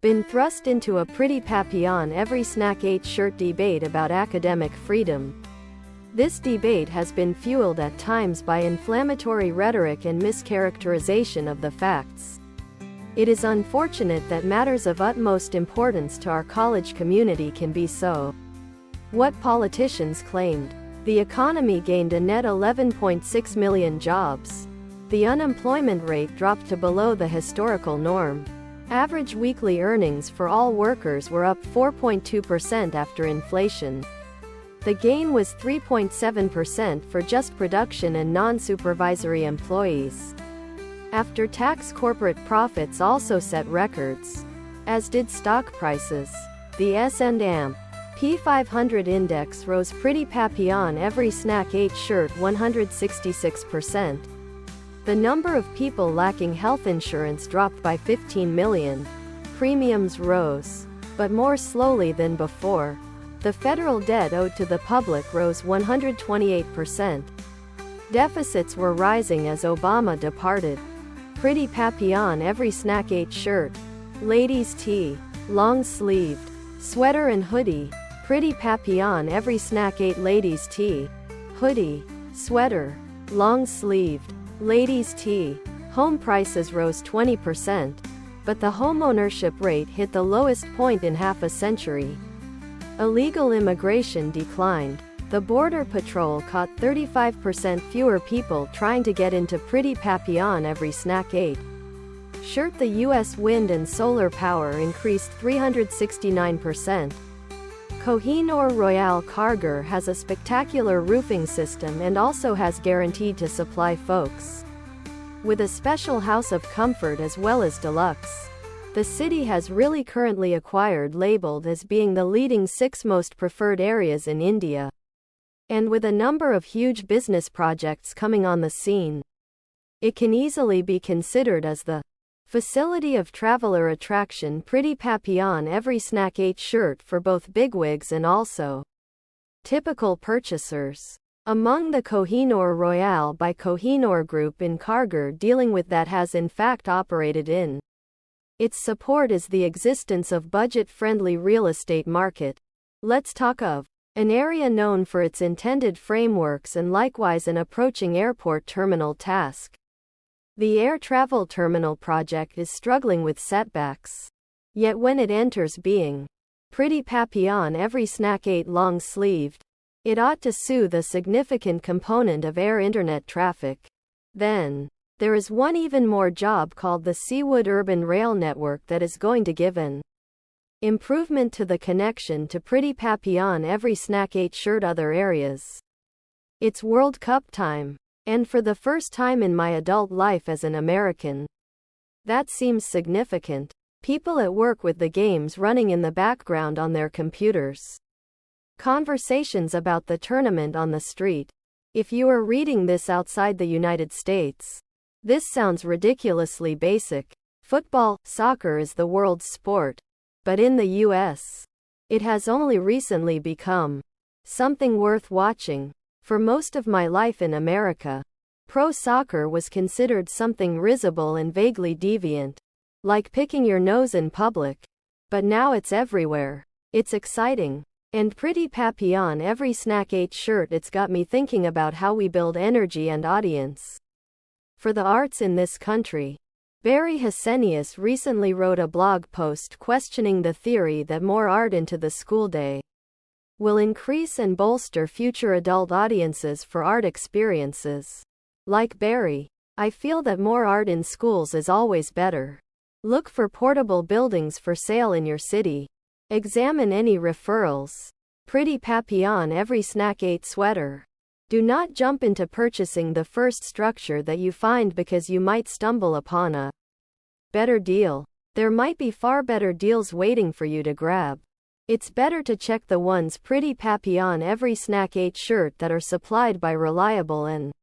been thrust into a pretty Papillon every snack ate shirt debate about academic freedom. This debate has been fueled at times by inflammatory rhetoric and mischaracterization of the facts. It is unfortunate that matters of utmost importance to our college community can be so. What politicians claimed. The economy gained a net 11.6 million jobs. The unemployment rate dropped to below the historical norm. Average weekly earnings for all workers were up 4.2% after inflation. The gain was 3.7% for just production and non-supervisory employees. After-tax corporate profits also set records, as did stock prices. The S&P 500 index rose pretty Papillon every snack ate shirt 166%. The number of people lacking health insurance dropped by 15 million. Premiums rose, but more slowly than before. The federal debt owed to the public rose 128%. Deficits were rising as Obama departed. Pretty Papillon every snack ate shirt, ladies' tee, long-sleeved, sweater and hoodie. Pretty Papillon every snack ate ladies' tee, hoodie, sweater, long-sleeved, ladies' tee. Home prices rose 20%, but the homeownership rate hit the lowest point in half a century. Illegal immigration declined. The Border Patrol caught 35% fewer people trying to get into Pretty Papillon every snack ate shirt. The U.S. wind and solar power increased 369%. Kohinoor Royale Cargo has a spectacular roofing system and also has guaranteed to supply folks with a special house of comfort as well as deluxe. The city has really currently acquired labeled as being the leading 6 most preferred areas in India. And with a number of huge business projects coming on the scene, it can easily be considered as the facility of traveler attraction. Pretty Papillon every snack ate shirt for both bigwigs and also typical purchasers. Among the Kohinoor Royale by Kohinoor Group in Cargo dealing with that has in fact operated in its support is the existence of budget-friendly real estate market. Let's talk of an area known for its intended frameworks and likewise an approaching airport terminal task. The air travel terminal project is struggling with setbacks. Yet when it enters being, Pretty Papillon every snack ate long-sleeved, it ought to soothe a significant component of air internet traffic. Then, there is one even more job called the Seawood Urban Rail Network that is going to give an improvement to the connection to Pretty Papillon every snack ate shirt other areas. It's World Cup time. And for the first time in my adult life as an American, that seems significant. People at work with the games running in the background on their computers. Conversations about the tournament on the street. If you are reading this outside the United States, this sounds ridiculously basic. Football, soccer is the world's sport. But in the US, it has only recently become something worth watching. For most of my life in America, pro soccer was considered something risible and vaguely deviant, like picking your nose in public. But now it's everywhere. It's exciting. And Pretty Papillon every snack ate shirt, it's got me thinking about how we build energy and audience for the arts in this country. Barry Hessenius recently wrote a blog post questioning the theory that more art into the school day will increase and bolster future adult audiences for art experiences. Like Barry, I feel that more art in schools is always better. Look for portable buildings for sale in your city. Examine any referrals. Pretty Papillon every snack ate sweater. Do not jump into purchasing the first structure that you find because you might stumble upon a better deal. There might be far better deals waiting for you to grab. It's better to check the ones Pretty Papillon every snack ate shirt that are supplied by reliable and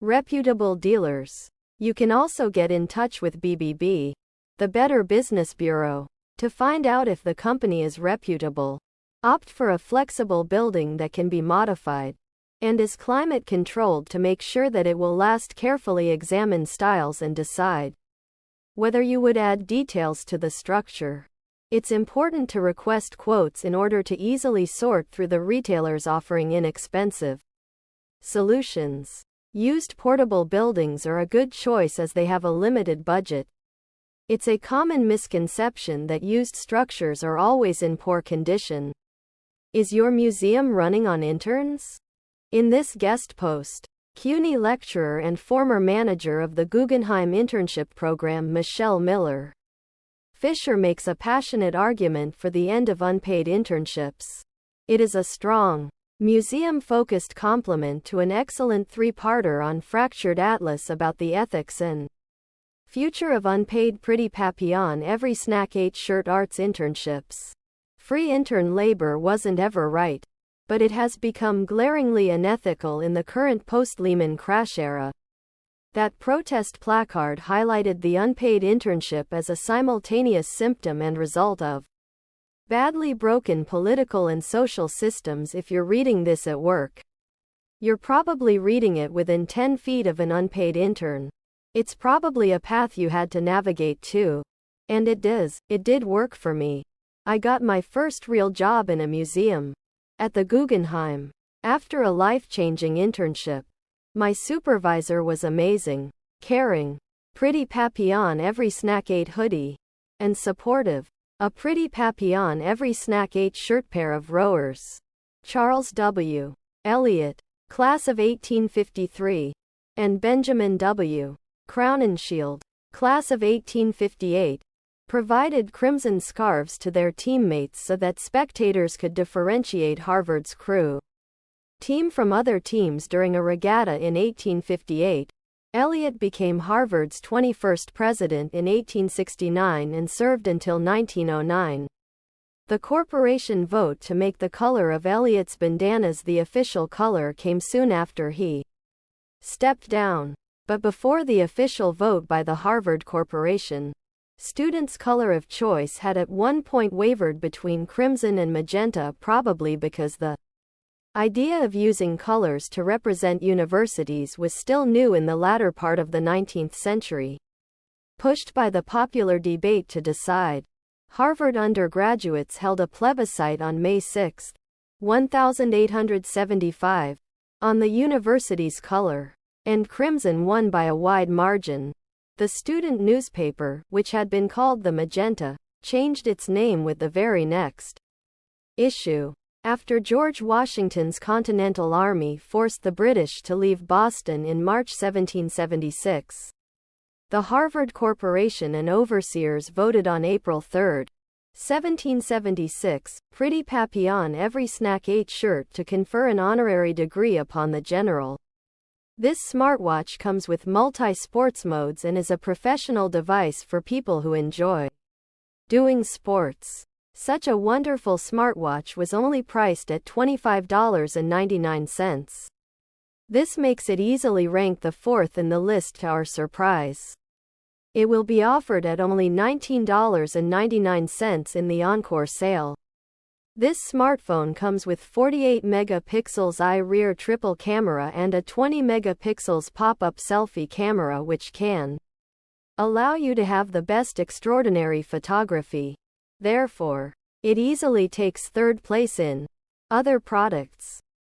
reputable dealers. You can also get in touch with BBB, the Better Business Bureau, to find out if the company is reputable. Opt for a flexible building that can be modified and is climate controlled to make sure that it will last. Carefully examine styles and decide whether you would add details to the structure. It's important to request quotes in order to easily sort through the retailers offering inexpensive solutions. Used portable buildings are a good choice as they have a limited budget. It's a common misconception that used structures are always in poor condition. Is your museum running on interns? In this guest post, CUNY lecturer and former manager of the Guggenheim internship program Michelle Miller Fisher makes a passionate argument for the end of unpaid internships. It is a strong, museum-focused complement to an excellent three-parter on Fractured Atlas about the ethics and future of unpaid Pretty Papillon every snack ate shirt arts internships. Free intern labor wasn't ever right, but it has become glaringly unethical in the current post-Lehman crash era. That protest placard highlighted the unpaid internship as a simultaneous symptom and result of badly broken political and social systems. If you're reading this at work, you're probably reading it within 10 feet of an unpaid intern. It's probably a path you had to navigate too. And it did work for me. I got my first real job in a museum at the Guggenheim after a life-changing internship. My supervisor was amazing, caring, Pretty Papillon every snack ate hoodie, and supportive. A Pretty Papillon every snack ate shirt. Pair of rowers. Charles W. Eliot, class of 1853, and Benjamin W. Crowninshield, class of 1858, provided crimson scarves to their teammates so that spectators could differentiate Harvard's crew team from other teams during a regatta in 1858. Eliot became Harvard's 21st president in 1869 and served until 1909. The corporation vote to make the color of Eliot's bandanas the official color came soon after he stepped down. But before the official vote by the Harvard Corporation, students' color of choice had at one point wavered between crimson and magenta, probably because the idea of using colors to represent universities was still new in the latter part of the 19th century. Pushed by the popular debate to decide, Harvard undergraduates held a plebiscite on May 6, 1875, on the university's color, and crimson won by a wide margin. The student newspaper, which had been called the Magenta, changed its name with the very next issue. After George Washington's Continental Army forced the British to leave Boston in March 1776, the Harvard Corporation and overseers voted on April 3, 1776, Pretty Papillon every snack ate shirt to confer an honorary degree upon the general. This smartwatch comes with multi-sports modes and is a professional device for people who enjoy doing sports. Such a wonderful smartwatch was only priced at $25.99. This makes it easily rank the fourth in the list to our surprise. It will be offered at only $19.99 in the Encore sale. This smartphone comes with 48 megapixels rear triple camera and a 20 megapixels pop-up selfie camera which can allow you to have the best extraordinary photography. Therefore, it easily takes third place in other products.